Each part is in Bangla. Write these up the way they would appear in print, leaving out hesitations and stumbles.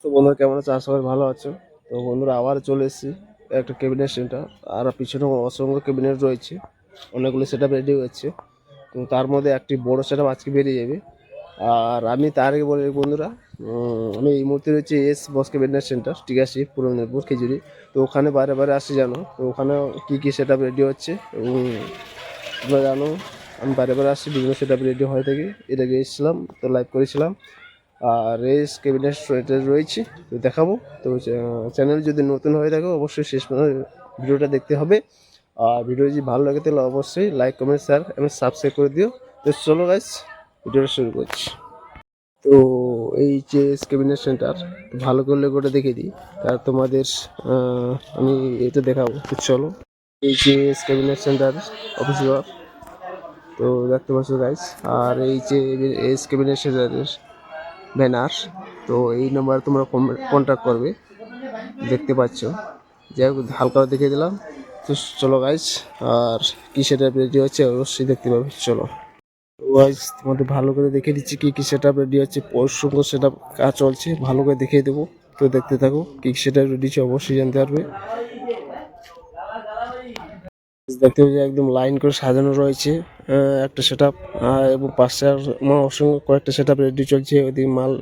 তো বন্ধুরা কেমন আছো? আশা করি ভালো আছো। তো বন্ধুরা আবার চলে এসেছি একটা ক্যাবিনেট সেন্টার, আর পিছনে অসংখ্য ক্যাবিনেট রয়েছে, অনেকগুলো সেট আপ রেডি হচ্ছে। তো তার মধ্যে একটি বড় সেট আপ আজকে বেরিয়ে যাবে। আর আমি তার আগে বলি বন্ধুরা, আমি এই মুহূর্তে রয়েছে এস বস ক্যাবিনেট সেন্টার, ঠিক আছে, পূর্ব মেদিনীপুর খিচুড়ি। তো ওখানে বারে বারে আসি জানো, তো ওখানে কী কী সেট আপ রেডি হচ্ছে এবং তোমরা জানো আমি বারে বারে আসছি, বিভিন্ন সেট আপ রেডি হয়ে থেকে এর আগে এসেছিলাম, তো লাইভ করেছিলাম। আর রেস ক্যাবিনেট রয়েছে, তো দেখাবো। তো চ্যানেল যদি নতুন হয়ে থাকে অবশ্যই শেষ পর্যন্ত ভিডিওটা দেখতে হবে। আর ভিডিও যদি ভালো লাগে তাহলে অবশ্যই লাইক কমেন্ট শেয়ার এবং সাবস্ক্রাইব করে দিও। তো চলো গাইস, ভিডিওটা শুরু করছি। তো এই যে ক্যাবিনেট সেন্টার, ভালো করলে গোটা দেখে দিই, আর তোমাদের আমি এটা দেখাবো। তো চলো, এই যে ক্যাবিনেট সেন্টার অফিস ঘর, তো দেখতে পাচ্ছ গাইস। আর এই যে এস ক্যাবিনেট সেন্টারের ব্যানার, তো এই নাম্বারে তোমরা কন্ট্যাক্ট করবে, দেখতে পাচ্ছ। যাই হোক হালকা দেখিয়ে দিলাম। তো চলো গাইস, আর কী সেটা রেডি হচ্ছে অবশ্যই দেখতে পাবে। চলো গাইস, তোমাদের ভালো করে দেখিয়ে দিচ্ছি কী কী সেট আপ রেডি হচ্ছে। পরশুঙ্গ সেট আপ কাজ চলছে, ভালো করে দেখিয়ে দেবো। তো দেখতে থাকো, কী সেট আপ রেডি হচ্ছে অবশ্যই জানতে পারবে। দেখতে পাচ্ছি একদম লাইন করে সাজানো রয়েছে একটা সেট আপ, এবং পাশে আর অসংখ্য কয়েকটা সেট আপ রেডি চলছে। ওইদিকে মাল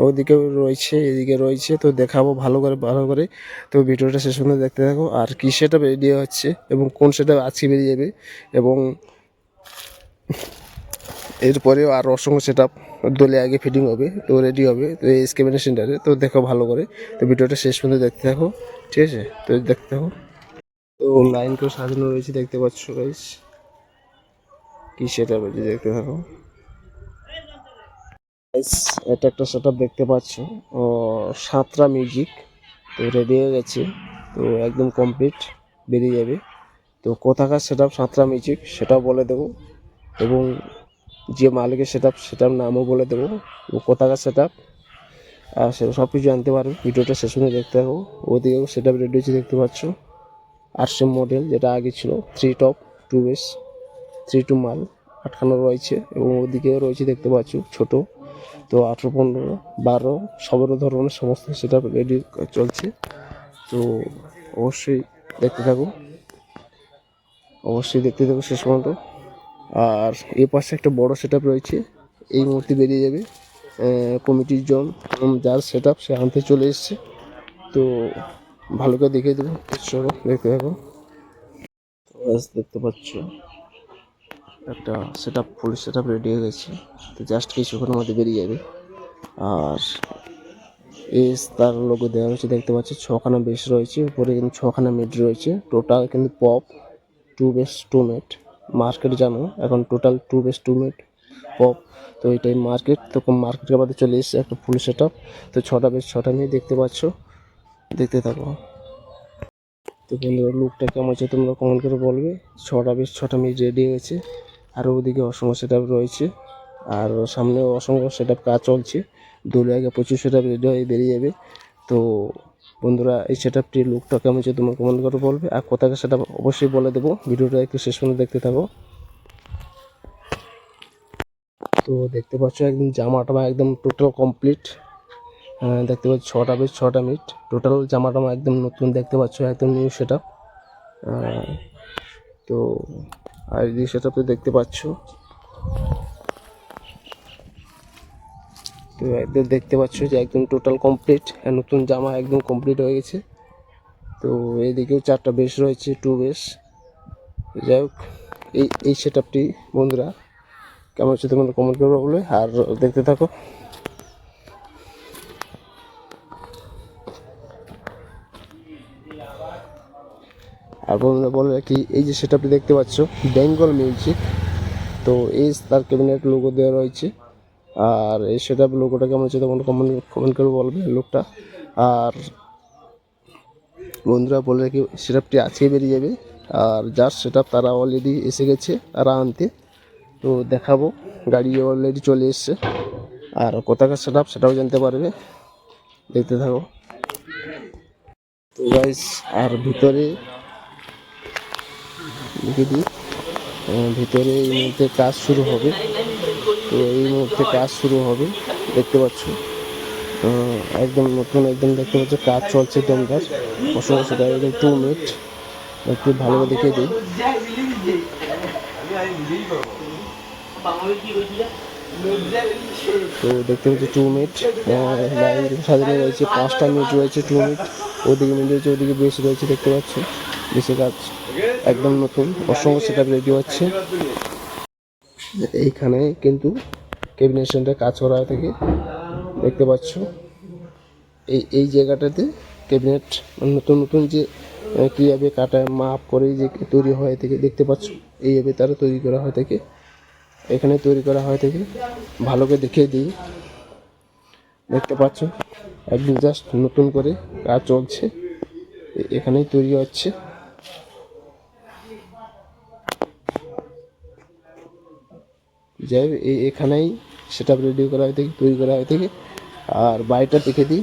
ওইদিকেও রয়েছে, এদিকে রয়েছে। তো দেখাবো ভালো করে। তো ভিডিওটা শেষ পর্যন্ত দেখতে থাকো, আর কী সেট আপ রেডি হচ্ছে এবং কোন সেট আপ আজকে বেরিয়ে যাবে, এবং এরপরেও আর অসংখ্য সেট আপ দলে আগে ফিটিং হবে, তো রেডি হবে তো এই ক্যাবিনেট সেন্টারে। তো দেখো ভালো করে, তো ভিডিওটা শেষ পর্যন্ত দেখতে থাকো, ঠিক আছে? তো দেখতে থাকো। তো লাইন করে সাজানো রয়েছে, দেখতে পাচ্ছ গাইস, কি সেটা রয়েছে দেখতে থাকো। গাইস, এটা একটা সেটআপ দেখতে পাচ্ছ, ও সাঁতরা মিউজিক, তো রেডি হয়ে গেছে, তো একদম কমপ্লিট বেরিয়ে যাবে। তো কোথাকার সেটআপ সাঁতরা মিউজিক সেটাও বলে দেবো, এবং যে মালিকের সেটার নামও বলে দেবো, কোথাকার সেটআপ আর সেটা সব কিছু জানতে পারবে। ভিডিওটা শেষ পর্যন্ত দেখতে থাকো। ওদিকেও সেটআপ রেডি হচ্ছে, দেখতে পাচ্ছ। আরসিএম মডেল, যেটা আগে ছিল 3 টপ 2 বেস 3 টু মাল আটখানো রয়েছে, এবং ওদিকেও রয়েছে দেখতে পাচ্ছ ছোট। তো 18, 15, 12 সব ধরনের সমস্ত সেটা রেডি চলছে। তো অবশ্যই দেখতে থাকো, শেষ পর্যন্ত। আর এ পাশে একটা বড় সেট রয়েছে, এই মুহূর্তে বেরিয়ে যাবে। কমিটির জন যার সেট সে আনতে চলে এসছে, তো ভালো করে দেখিয়ে দেবো। চলো দেখতে থাকো। দেখতে পাচ্ছ একটা ফুল সেট আপ রেডি হয়ে গেছে, তো জাস্ট কিছুক্ষণের মধ্যে বেরিয়ে যাবে। আর এস তার লোগো দেওয়া হয়েছে, দেখতে পাচ্ছি 6খানা বেস রয়েছে, উপরে কিন্তু 6খানা মিড রয়েছে। টোটাল কিন্তু পপ 2 বেস 2 মিড মার্কেট, জানো এখন টোটাল 2 বেস 2 মিড পপ। তো এটাই মার্কেট। তো মার্কেটের মধ্যে চলে এসেছে একটা ফুল সেট আপ। তো 6টা বেস 6টা মিড দেখতে পাচ্ছ, দেখতে থাকো। তো বন্ধুরা লুকটা কেমন আছে তোমরা কমেন্ট করে বলবে। 6টা বেস 6টা মিড রেডি হয়েছে, আর ওদিকে অসংখ্য সেট আপ রয়েছে, আর সামনে অসংখ্য সেট আপ কাজ চলছে। দূরে আগে প্রচুর সেট আপ রেডি হয়ে বেরিয়ে যাবে। তো বন্ধুরা এই সেট আপটির লুকটা কেমন হচ্ছে তোমরা কমেন্ট করে বলবে, আর কোথাকে সেট আপ অবশ্যই বলে দেবো। ভিডিওটা একটু শেষ পর্যন্ত দেখতে থাকো। তো দেখতে পাচ্ছ একদম জামাটা একদম টোটাল কমপ্লিট। দেখতে পাচ্ছ 6টা বেস 6টা মিট টোটাল জামাটা একদম নতুন, দেখতে পাচ্ছ একদম নিউ সেট আপ। তো আর এই সেট আপে দেখতে পাচ্ছ, তো একদম দেখতে পাচ্ছ যে একদম টোটাল কমপ্লিট, নতুন জামা একদম কমপ্লিট হয়ে গেছে। তো এইদিকেও 4টা বেস রয়েছে 2 বেস। যাই হোক এই সেট আপটি বন্ধুরা কেমন হচ্ছে তোমরা কমেন্ট করবে বলে, আর দেখতে থাকো। আর বন্ধুরা বলে রাখি, এই যে সেট আপটি দেখতে পাচ্ছ বেঙ্গল মিউজিক, তো এই তার ক্যাবিনেট লোগো দেওয়া রয়েছে। আর এই সেট আপ লোগোটা কেমন হচ্ছে তোমরা কমেন্ট করে বলবে লোকটা। আর বন্ধুরা বলে রাখি সেট আপটি আজকে বেরিয়ে যাবে, আর যার সেট আপ তারা অলরেডি এসে গেছে তারা আনতে। তো দেখাবো, গাড়ি অলরেডি চলে এসছে, আর কোথাকার সেট আপ সেটাও জানতে পারবে, দেখতে থাকো। তো গাইস, আর ভিতরে দেখে দিই, ভিতরে এই মুহূর্তে কাজ শুরু হবে। তো এই মুহূর্তে কাজ শুরু হবে, দেখতে পাচ্ছ একদম নতুন, একদম দেখতে পাচ্ছ কাজ চলছে দমদার অসংখ্য সেটা একদম 2 মিনিট একটু ভালো করে দেখিয়ে দিই। তো দেখতে পাচ্ছি 2 মিনিট লাইন সাজানো রয়েছে, 5টা মিনিট রয়েছে, 2 মিনিট ওদিকে মিনিট রয়েছে, ওদিকে বেশি রয়েছে দেখতে পাচ্ছ। বেশি কাজ একদম নতুন অসংখ্য সেটা রেডি হচ্ছে। এইখানে কিন্তু ক্যাবিনেট সেন্টার কাজ করা হয়ে থাকে দেখতে পাচ্ছ। এই জায়গাটাতে ক্যাবিনেট নতুন নতুন যে কীভাবে কাটা মাপ করে যে তৈরি হয়ে থাকে দেখতে পাচ্ছ, এইভাবে তারা তৈরি করা হয়ে থাকে, এখানে তৈরি করা হয়ে থাকে। ভালো করে দেখিয়ে দিই, দেখতে পাচ্ছ একদম জাস্ট নতুন করে কাজ চলছে, এখানেই তৈরি হচ্ছে। যাই হোক এখানেই সেটা রেডি করা হয়ে থাকে, তৈরি করা হয়ে থাকে। আর বাড়িটা দেখে দিই,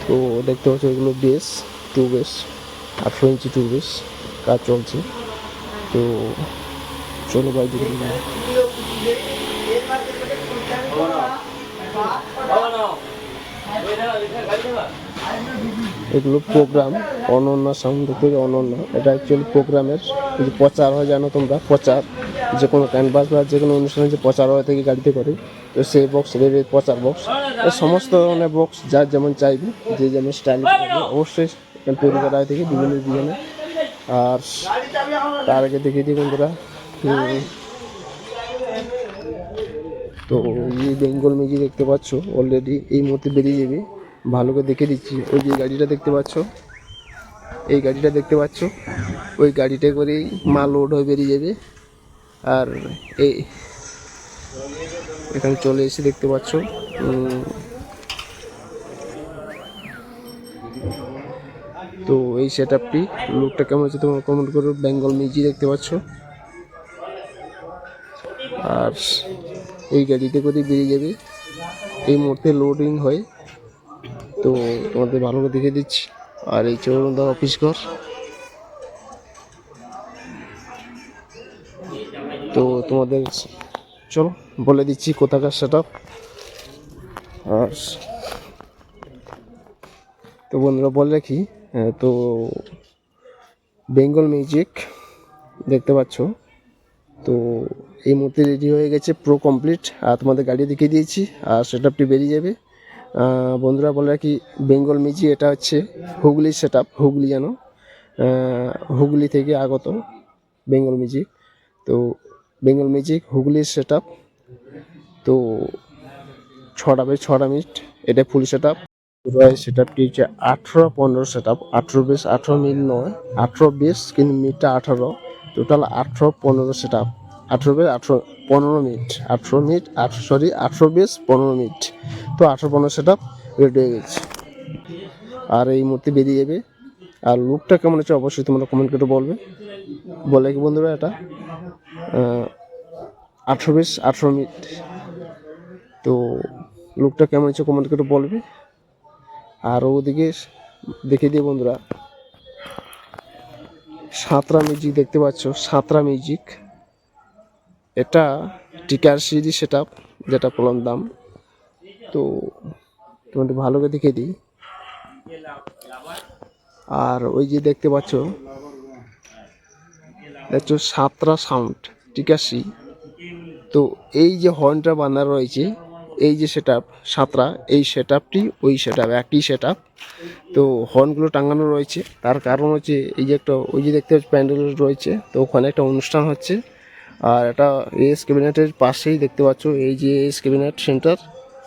তো দেখতে পাচ্ছ এগুলো বেস 2 বেস 18 ইঞ্চি 2 বেস কাজ চলছে। তো চলো বাড়ি দেখে দিই। এগুলো প্রোগ্রাম অনন্য সাউন্ড থেকে অনন্য, এটা অ্যাকচুয়ালি প্রোগ্রামের যে প্রচার হয়, জানো তোমরা প্রচার যে কোনো ক্যানভাস বা যে কোনো অনুষ্ঠানে যে প্রচার হয় থেকে গাড়িতে করে, তো সেই বক্স প্রচার বক্স সমস্ত ধরনের বক্স যার যেমন চাইবে, যে যেমন স্টাইল অবশ্যই এখানে তৈরি করা হয় থেকে বিভিন্ন ডিজাইনে। আর তার আগে দেখিয়ে দিই বন্ধুরা, তো এই বেঙ্গল ম্যাজিক দেখতে পাচ্ছ অলরেডি এই মুহূর্তে বেরিয়ে যাবে। ভালো করে দেখে দিচ্ছি, ওই যে গাড়িটা দেখতে পাচ্ছ, এই গাড়িটা দেখতে পাচ্ছ, ওই গাড়িটা করেই মাল লোড হয়ে বেরিয়ে যাবে। আর এই এখানে চলে এসে দেখতে পাচ্ছ, তো এই সেট আপটি লুকটা কেমন হচ্ছে তোমরা কমেন্ট করো। বেঙ্গল ম্যাজিক দেখতে পাচ্ছ, আর এই গাড়িতে করে বেরিয়ে যাবে এই মুহূর্তে লোডিং হয়। তো তোমাদের ভালো করে দেখে দিচ্ছি। আর এই চৌরন্দা অফিস ঘর, তো তোমাদের চলো বলে দিচ্ছি কোথাকার সেট আপ। আর তো বন্ধুরা বলে রাখি, তো বেঙ্গল ম্যাজিক দেখতে পাচ্ছ, তো এই মুহূর্তে রেডি হয়ে গেছে প্রো কমপ্লিট। আর তোমাদের গাড়ি দেখিয়ে দিয়েছি, আর সেট আপটি বেরিয়ে যাবে। বন্ধুরা বলে রাখি বেঙ্গল ম্যাজিক এটা হচ্ছে হুগলির সেট আপ, হুগলি জানো, হুগলি থেকে আগত বেঙ্গল ম্যাজিক। তো বেঙ্গল ম্যাজিক হুগলির সেট আপ, তো 6টা বেশ 6টা মিনিট এটা ফুল সেট আপ। সেট আপটি হচ্ছে 18-15 সেট আপ, 18 বেশ 18 মিনিট নয়, 18 বেশ কিন্তু মিনিটটা 18, টোটাল 18-15 সেট আপ। 18 বেশ 15 মিনিট, 18 মিনিট 18 বেশ 15 মিনিট, তো 18-15 সেট আপ রেডি হয়ে গেছে। আর এই মুহূর্তে বেরিয়ে যাবে। আর লুকটা কেমন হচ্ছে অবশ্যই তোমরা কমেন্ট করে বলবে। বলে কি বন্ধুরা এটা 18 বেশ 18 মিনিট, তো লুকটা কেমন হচ্ছে কমেন্ট করে বলবে। আর ওদিকে দেখে দিয়ে বন্ধুরা সাঁতরা মিউজিক দেখতে পাচ্ছ, সাঁতরা মিউজিক এটা টিকার সিরিজ সেট আপ, যেটা বললাম দাম। তো তোমাদের ভালো করে দেখে দিই। আর ওই যে দেখতে পাচ্ছ দেখছো সাঁতরা সাউন্ড টিকাসি, তো এই যে হর্নটা বাঁধা রয়েছে, এই যে সেট আপ সাঁতরা, এই সেট আপটি ওই সেট আপ একই সেট আপ। তো হর্নগুলো টাঙানো রয়েছে, তার কারণ হচ্ছে এই যে একটা ওই যে দেখতে পাচ্ছি প্যান্ডেল রয়েছে, তো ওখানে একটা অনুষ্ঠান হচ্ছে। আর এটা এস ক্যাবিনেটের পাশেই দেখতে পাচ্ছ এই যে এস ক্যাবিনেট সেন্টার,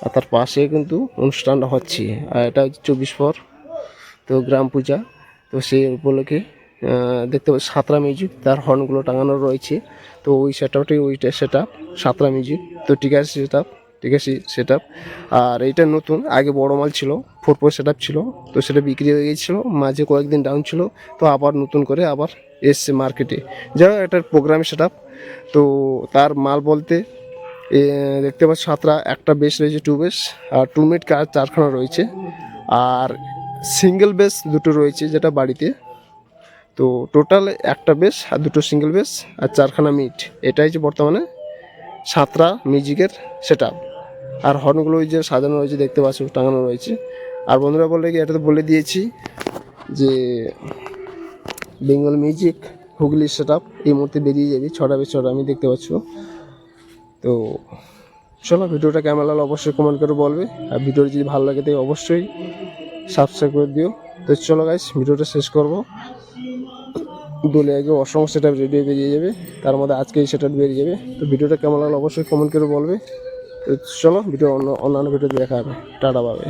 আর তার পাশে কিন্তু অনুষ্ঠানটা হচ্ছে। আর এটা হচ্ছে 24 তো গ্রাম পূজা, তো সেই উপলক্ষে দেখতে পাচ্ছি সাঁতরা মিউজিক, তার হর্নগুলো টাঙানো রয়েছে। তো ওই সেট আপটাই ওইটা সেট আপ সাঁতরা মিউজিক, তো ঠিক আছে সেট আপ, ঠিক আছে সেট আপ। আর এইটা নতুন, আগে বড় মাল ছিল 4 সেট আপ ছিল, তো সেটা বিক্রি হয়ে গিয়েছিলো, মাঝে কয়েকদিন ডাউন ছিল, তো আবার নতুন করে আবার এসছে মার্কেটে। যাই হোক একটা প্রোগ্রাম সেট আপ। তো তার মাল বলতে দেখতে পাচ্ছি সাঁতরা একটা বেস রয়েছে 2 বেস, আর 2 মিনিট কাজ 4খানা রয়েছে, আর সিঙ্গেল বেস 2টো রয়েছে যেটা বাড়িতে। তো টোটাল একটা বেস আর 2টো সিঙ্গেল বেস আর 4খানা মিট, এটাই যে বর্তমানে সাঁতরা মিউজিকের সেট আপ। আর হর্নগুলো ওই যে সাজানো রয়েছে দেখতে পাচ্ছ, টাঙানো রয়েছে। আর বন্ধুরা বললে কি, এটা তো বলে দিয়েছি যে Bengal music Hooghly set up এই মুহূর্তে বেরিয়ে যাবে 6টা বেশ 6টা, আমি দেখতে পাচ্ছ। তো চলো, ভিডিওটা কেমন লাগলো অবশ্যই কমেন্ট করে বলবে। আর ভিডিওটা যদি ভালো লাগে তাই অবশ্যই সাবস্ক্রাইব করে দিও। তো চলো গাইস, ভিডিওটা শেষ করবো। দোলে আগে অসংখ্য সেট আপ রেডি বেরিয়ে যাবে, তার মধ্যে আজকে এই সেট আপ বেরিয়ে যাবে। তো ভিডিওটা কেমন লাগলো অবশ্যই কমেন্ট করে বলবে। তো চলো, অন্যান্য ভিডিও দেখা হবে। টাটা, পাবে।